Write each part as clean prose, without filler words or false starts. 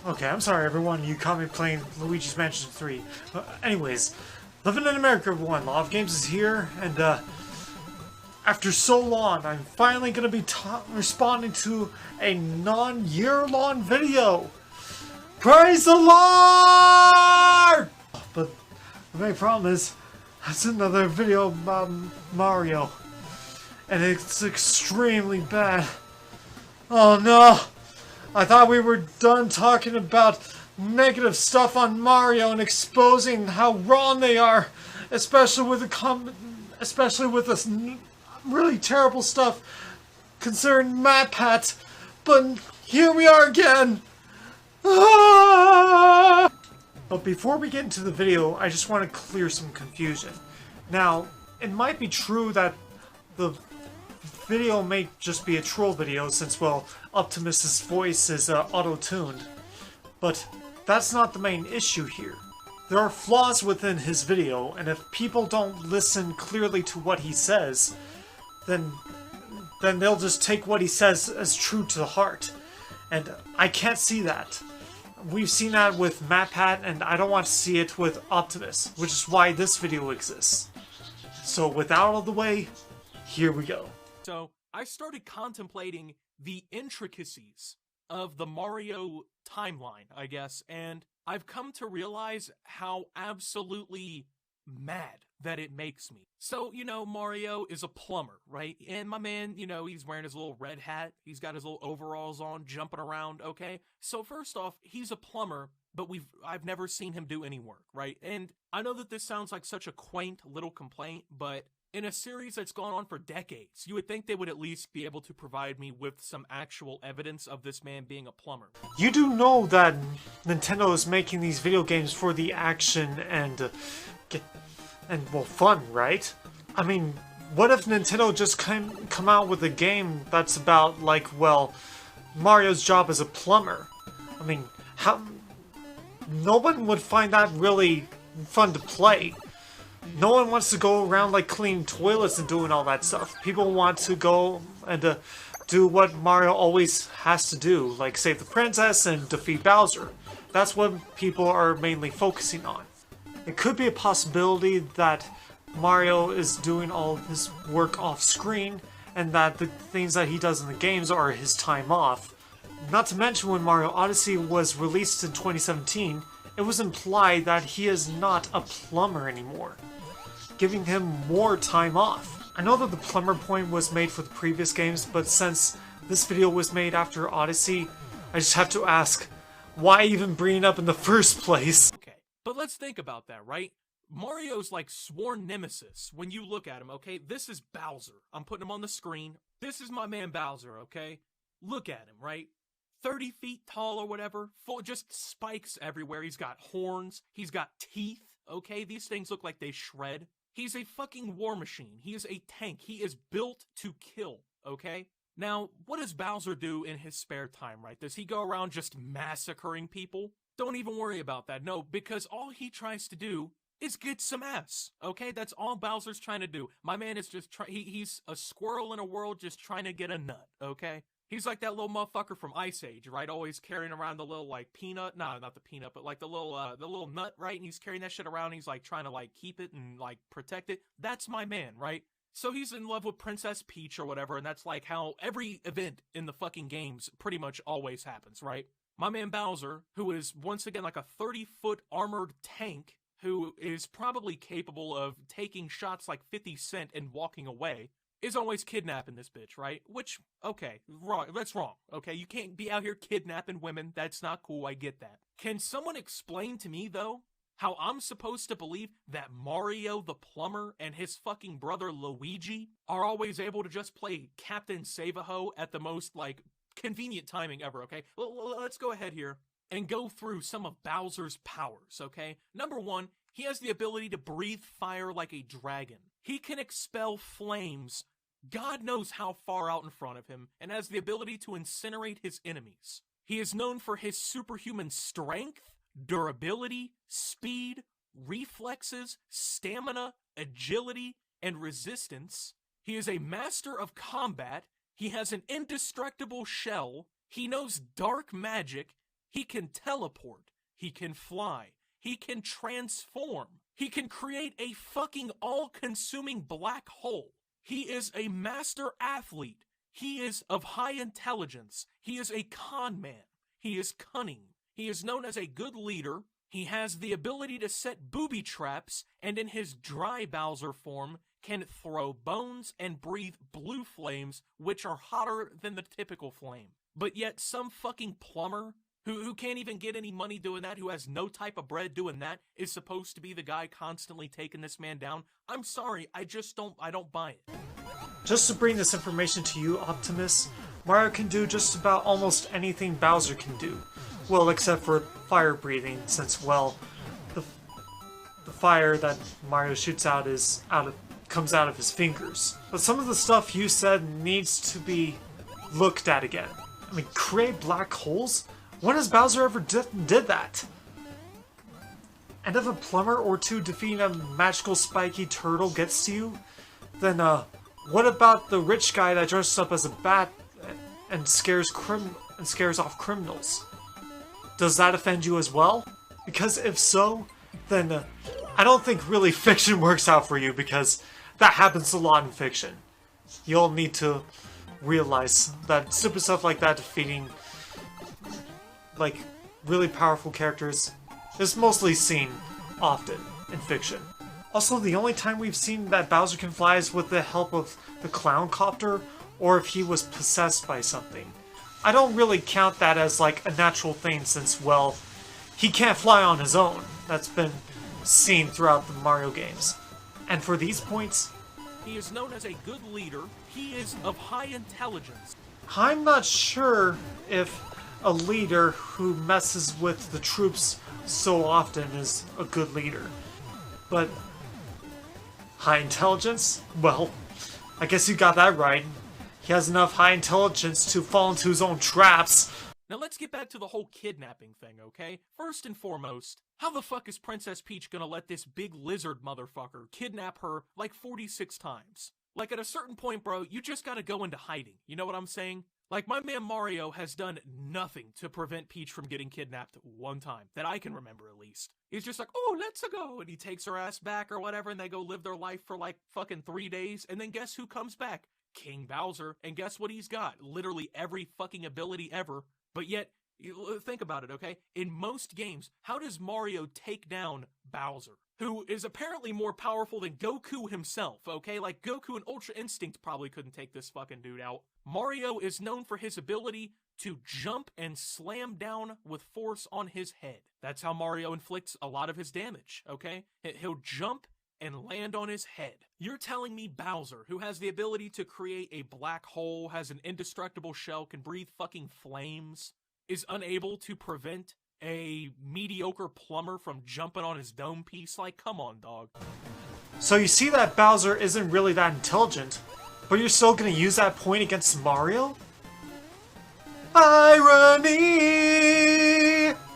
Okay, I'm sorry everyone, you caught me playing Luigi's Mansion 3. Anyways, living in America everyone, Law of Games is here, and after so long, I'm finally gonna be responding to a non-year-long video! Praise the Lord! But the main problem is, that's another video about Mario. And it's extremely bad. Oh no! I thought we were done talking about negative stuff on Mario and exposing how wrong they are, especially with this really terrible stuff concerning MatPat. But here we are again. Ah! But before we get into the video, I just want to clear some confusion. Now, it might be true that the video may just be a troll video since, well, Optimus's voice is auto-tuned. But that's not the main issue here. There are flaws within his video, and if people don't listen clearly to what he says, then they'll just take what he says as true to the heart. And I can't see that. We've seen that with MatPat, and I don't want to see it with Optimus, which is why this video exists. So with that out of the way, here we go. So, I started contemplating the intricacies of the Mario timeline, I guess, and I've come to realize how absolutely mad that it makes me. So, you know, Mario is a plumber, right? And my man, you know, he's wearing his little red hat, he's got his little overalls on, jumping around, okay? So first off, he's a plumber, but I've never seen him do any work, right? And I know that this sounds like such a quaint little complaint, but in a series that's gone on for decades, you would think they would at least be able to provide me with some actual evidence of this man being a plumber. You do know that Nintendo is making these video games for the action and well, fun, right? I mean, what if Nintendo just come out with a game that's about, like, well, Mario's job as a plumber? I mean, no one would find that really fun to play. No one wants to go around, like, cleaning toilets and doing all that stuff. People want to go and do what Mario always has to do, like save the princess and defeat Bowser. That's what people are mainly focusing on. It could be a possibility that Mario is doing all of his work off-screen, and that the things that he does in the games are his time off. Not to mention, when Mario Odyssey was released in 2017, it was implied that he is not a plumber anymore, giving him more time off. I know that the plumber point was made for the previous games, but since this video was made after Odyssey, I just have to ask, why even bring it up in the first place? Okay, but let's think about that, right? Mario's like sworn nemesis when you look at him, okay? This is Bowser. I'm putting him on the screen. This is my man Bowser, okay? Look at him, right? 30 feet tall or whatever, full, just spikes everywhere. He's got horns. He's got teeth, okay? These things look like they shred. He's a fucking war machine. He is a tank. He is built to kill, okay? Now, what does Bowser do in his spare time, right? Does he go around just massacring people? Don't even worry about that. No, because all he tries to do is get some ass, okay? That's all Bowser's trying to do. My man is just he's a squirrel in a world just trying to get a nut, okay? He's like that little motherfucker from Ice Age, right? Always carrying around the little, like, peanut. Nah, not the peanut, but, like, the little nut, right? And he's carrying that shit around. And he's, like, trying to, like, keep it and, like, protect it. That's my man, right? So he's in love with Princess Peach or whatever, and that's, like, how every event in the fucking games pretty much always happens, right? My man Bowser, who is, once again, like a 30-foot armored tank, who is probably capable of taking shots like 50 Cent and walking away, is always kidnapping this bitch, right? Which, okay, wrong. That's wrong, okay? You can't be out here kidnapping women. That's not cool. I get that. Can someone explain to me, though, how I'm supposed to believe that Mario the plumber and his fucking brother Luigi are always able to just play Captain Save-A-Ho at the most, like, convenient timing ever, okay? Let's go ahead here and go through some of Bowser's powers, okay? Number one, he has the ability to breathe fire like a dragon. He can expel flames God knows how far out in front of him, and has the ability to incinerate his enemies. He is known for his superhuman strength, durability, speed, reflexes, stamina, agility, and resistance. He is a master of combat. He has an indestructible shell. He knows dark magic. He can teleport. He can fly. He can transform. He can create a fucking all-consuming black hole. He is a master athlete. He is of high intelligence. He is a con man. He is cunning. He is known as a good leader. He has the ability to set booby traps, and in his dry Bowser form, can throw bones and breathe blue flames, which are hotter than the typical flame. But yet some fucking plumber who can't even get any money doing that, who has no type of bread doing that, is supposed to be the guy constantly taking this man down. I'm sorry, I don't buy it. Just to bring this information to you, Optimus, Mario can do just about almost anything Bowser can do. Well, except for fire breathing, since, well, the fire that Mario shoots out comes out of his fingers. But some of the stuff you said needs to be looked at again. I mean, create black holes? When has Bowser ever did that? And if a plumber or two defeating a magical spiky turtle gets to you, then what about the rich guy that dresses up as a bat and scares off criminals? Does that offend you as well? Because if so, then I don't think really fiction works out for you, because that happens a lot in fiction. You'll need to realize that stupid stuff like that defeating like really powerful characters is mostly seen often in fiction. Also, the only time we've seen that Bowser can fly is with the help of the clown copter, or if he was possessed by something. I don't really count that as like a natural thing, since, well, he can't fly on his own. That's been seen throughout the Mario games. And for these points, he is known as a good leader. He is of high intelligence. I'm not sure if a leader who messes with the troops so often is a good leader. But high intelligence? Well, I guess you got that right. He has enough high intelligence to fall into his own traps. Now let's get back to the whole kidnapping thing, okay? First and foremost, how the fuck is Princess Peach gonna let this big lizard motherfucker kidnap her like 46 times? Like, at a certain point, bro, you just gotta go into hiding. You know what I'm saying? Like, my man Mario has done nothing to prevent Peach from getting kidnapped one time, that I can remember at least. He's just like, oh, let's go, and he takes her ass back or whatever, and they go live their life for like fucking 3 days, and then guess who comes back? King Bowser, and guess what he's got? Literally every fucking ability ever. But yet, think about it, okay? In most games, how does Mario take down Bowser, who is apparently more powerful than Goku himself, okay? Like, Goku and Ultra Instinct probably couldn't take this fucking dude out. Mario is known for his ability to jump and slam down with force on his head. That's how Mario inflicts a lot of his damage, okay? He'll jump and land on his head. You're telling me Bowser, who has the ability to create a black hole, has an indestructible shell, can breathe fucking flames, is unable to prevent a mediocre plumber from jumping on his dome piece? Like, come on, dog. So you see that Bowser isn't really that intelligent, but you're still gonna use that point against Mario? Irony!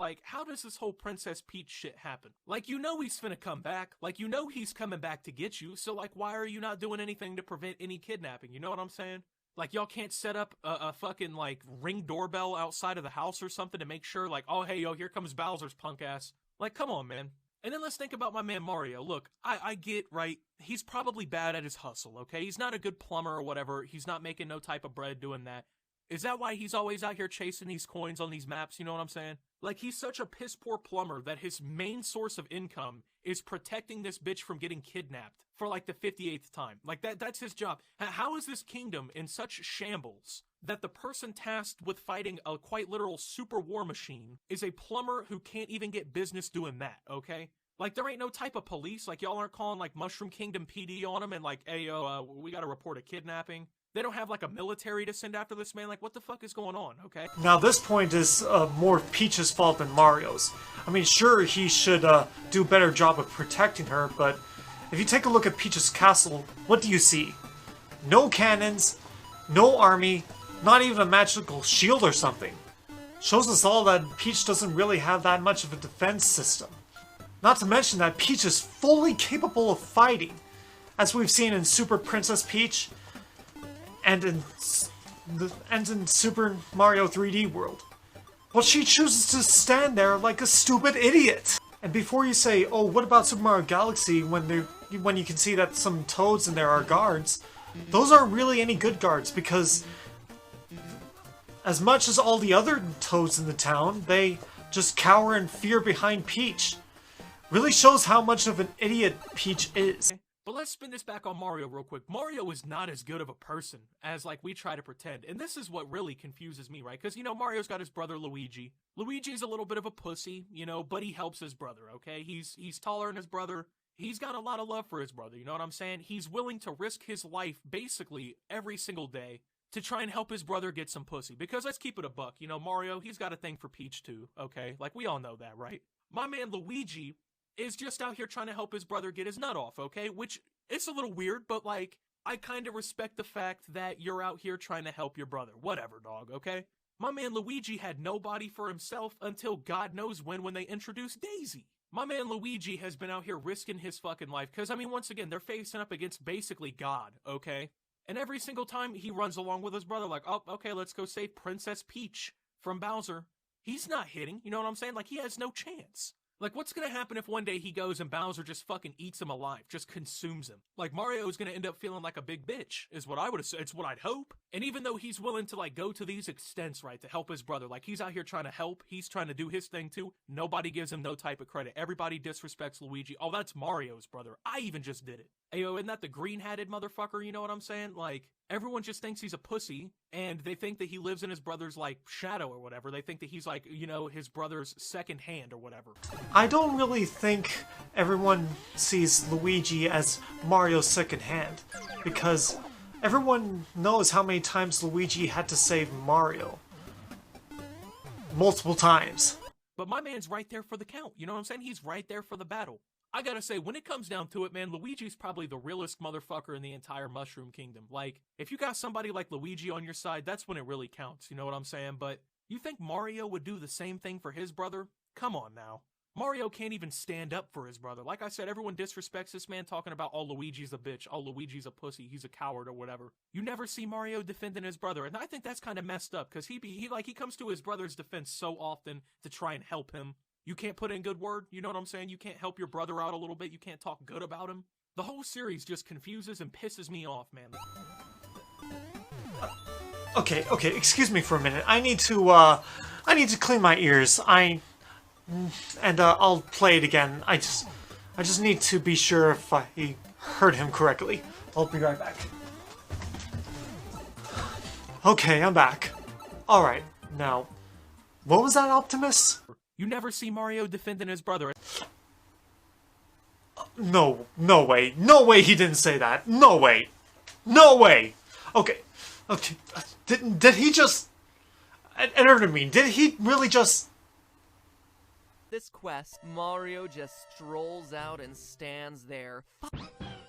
Like, how does this whole Princess Peach shit happen? Like, you know he's finna come back. Like, you know he's coming back to get you, so like, why are you not doing anything to prevent any kidnapping? You know what I'm saying? Like, y'all can't set up a fucking, like, Ring doorbell outside of the house or something to make sure, like, oh, hey, yo, here comes Bowser's punk ass. Like, come on, man. And then let's think about my man Mario. Look, I get, right, he's probably bad at his hustle, okay? He's not a good plumber or whatever. He's not making no type of bread doing that. Is that why he's always out here chasing these coins on these maps? You know what I'm saying? Like, he's such a piss-poor plumber that his main source of income is protecting this bitch from getting kidnapped for, like, the 58th time. Like, that's his job. How is this kingdom in such shambles that the person tasked with fighting a quite literal super war machine is a plumber who can't even get business doing that, okay? Like, there ain't no type of police. Like, y'all aren't calling, like, Mushroom Kingdom PD on him and, like, hey, yo, we gotta report a kidnapping. They don't have, like, a military to send after this man. Like, what the fuck is going on, okay? Now, this point is more Peach's fault than Mario's. I mean, sure, he should do a better job of protecting her, but if you take a look at Peach's castle, what do you see? No cannons, no army, not even a magical shield or something. Shows us all that Peach doesn't really have that much of a defense system. Not to mention that Peach is fully capable of fighting, as we've seen in Super Princess Peach, and in Super Mario 3D World. Well, she chooses to stand there like a stupid idiot. And before you say, oh, what about Super Mario Galaxy, when you can see that some toads in there are guards, those aren't really any good guards, because as much as all the other toads in the town, they just cower in fear behind Peach. Really shows how much of an idiot Peach is. But let's spin this back on Mario real quick. Mario is not as good of a person as, like, we try to pretend. And this is what really confuses me, right? Because, you know, Mario's got his brother Luigi. Luigi's a little bit of a pussy, you know, but he helps his brother, okay? He's taller than his brother. He's got a lot of love for his brother, you know what I'm saying? He's willing to risk his life, basically, every single day to try and help his brother get some pussy. Because let's keep it a buck, you know, Mario, he's got a thing for Peach too, okay? Like, we all know that, right? My man Luigi is just out here trying to help his brother get his nut off, okay? Which, it's a little weird, but, like, I kind of respect the fact that you're out here trying to help your brother. Whatever, dog, okay? My man Luigi had nobody for himself until God knows when they introduced Daisy. My man Luigi has been out here risking his fucking life, because, I mean, once again, they're facing up against basically God, okay? And every single time he runs along with his brother, like, oh, okay, let's go save Princess Peach from Bowser. He's not hitting, you know what I'm saying? Like, he has no chance. Like, what's gonna happen if one day he goes and Bowser just fucking eats him alive, just consumes him? Like, Mario is gonna end up feeling like a big bitch, is what I would assume. It's what I'd hope. And even though he's willing to, like, go to these extents, right, to help his brother, like, he's out here trying to help, he's trying to do his thing too, nobody gives him no type of credit. Everybody disrespects Luigi. Oh, that's Mario's brother. I even just did it. Ayo, isn't that the green-hatted motherfucker, you know what I'm saying? Like, everyone just thinks he's a pussy, and they think that he lives in his brother's, like, shadow or whatever. They think that he's, like, you know, his brother's second hand or whatever. I don't really think everyone sees Luigi as Mario's second hand, because everyone knows how many times Luigi had to save Mario. Multiple times. But my man's right there for the count, you know what I'm saying? He's right there for the battle. I gotta say, when it comes down to it, man, Luigi's probably the realest motherfucker in the entire Mushroom Kingdom. Like, if you got somebody like Luigi on your side, that's when it really counts, you know what I'm saying? But you think Mario would do the same thing for his brother? Come on now. Mario can't even stand up for his brother. Like I said, everyone disrespects this man, talking about, oh, Luigi's a bitch, oh, Luigi's a pussy, he's a coward or whatever. You never see Mario defending his brother, and I think that's kind of messed up, because he comes to his brother's defense so often to try and help him. You can't put in good word, you know what I'm saying? You can't help your brother out a little bit, you can't talk good about him. The whole series just confuses and pisses me off, man. Okay, excuse me for a minute. I need to clean my ears. I'll play it again. I just need to be sure if I heard him correctly. I'll be right back. Okay, I'm back. Alright, now, what was that, Optimus? You never see Mario defending his brother. No way. No way he didn't say that. No way. No way. Okay. Did he just... Entertain me. Did he really just... This quest, Mario just strolls out and stands there.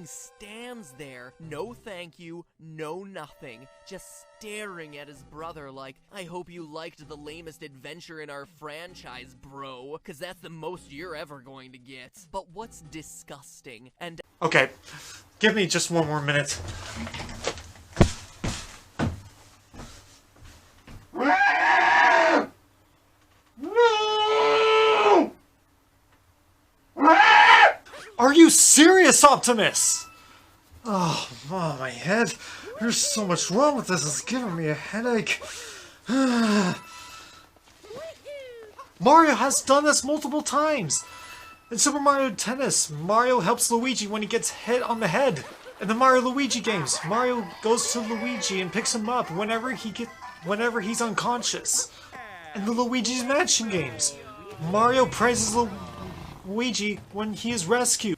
Stands there. No thank you, no nothing. Just staring at his brother like, I hope you liked the lamest adventure in our franchise, bro. Cause that's the most you're ever going to get. But what's disgusting and... Okay, give me just one more minute. Are you serious, Optimus? Oh, my head. There's so much wrong with this. It's giving me a headache. Mario has done this multiple times. In Super Mario Tennis, Mario helps Luigi when he gets hit on the head. In the Mario Luigi games, Mario goes to Luigi and picks him up whenever he's unconscious. In the Luigi's Mansion games, Mario praises Luigi when he is rescued.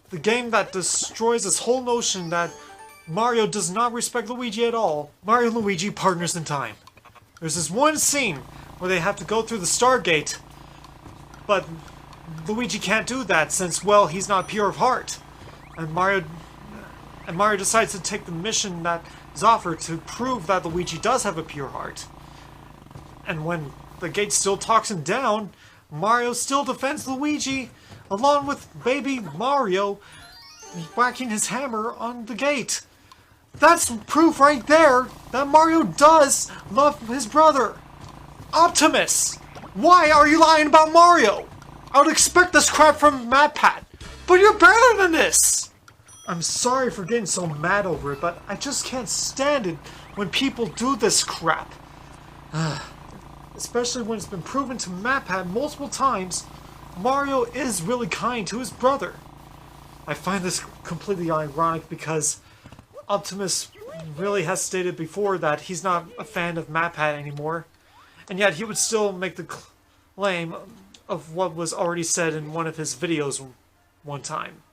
The game that destroys this whole notion that Mario does not respect Luigi at all. Mario and Luigi partners in time. There's this one scene where they have to go through the Stargate, but Luigi can't do that since, well, he's not pure of heart. And Mario decides to take the mission that is offered to prove that Luigi does have a pure heart. And when the gate still talks him down, Mario still defends Luigi, along with baby Mario whacking his hammer on the gate. That's proof right there that Mario does love his brother. Optimus! Why are you lying about Mario? I would expect this crap from MatPat, but you're better than this! I'm sorry for getting so mad over it, but I just can't stand it when people do this crap. Especially when it's been proven to MatPat multiple times, Mario is really kind to his brother. I find this completely ironic because Optimus really has stated before that he's not a fan of MatPat anymore, and yet he would still make the claim of what was already said in one of his videos one time.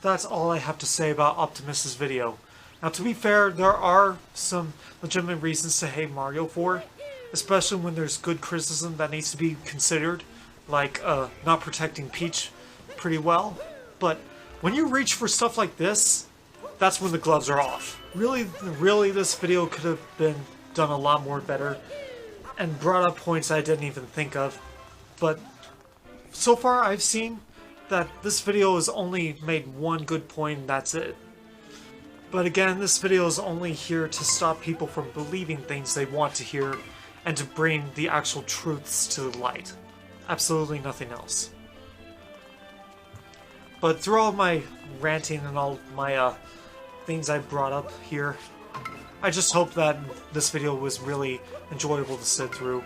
That's all I have to say about Optimus's video. Now, to be fair, there are some legitimate reasons to hate Mario for, especially when there's good criticism that needs to be considered, like not protecting Peach pretty well. But when you reach for stuff like this, that's when the gloves are off. Really, this video could have been done a lot more better and brought up points I didn't even think of. But so far, I've seen that this video has only made one good point, and that's it. But again, this video is only here to stop people from believing things they want to hear and to bring the actual truths to the light. Absolutely nothing else. But through all my ranting and all my things I brought up here, I just hope that this video was really enjoyable to sit through.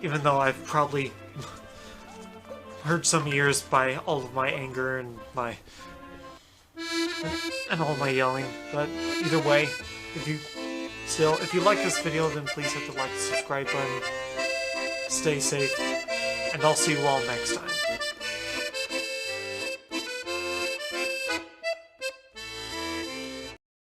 Even though I've probably hurt some ears by all of my anger and all my yelling. But either way, if you like this video, then please hit the like and subscribe button. Stay safe, and I'll see you all next time.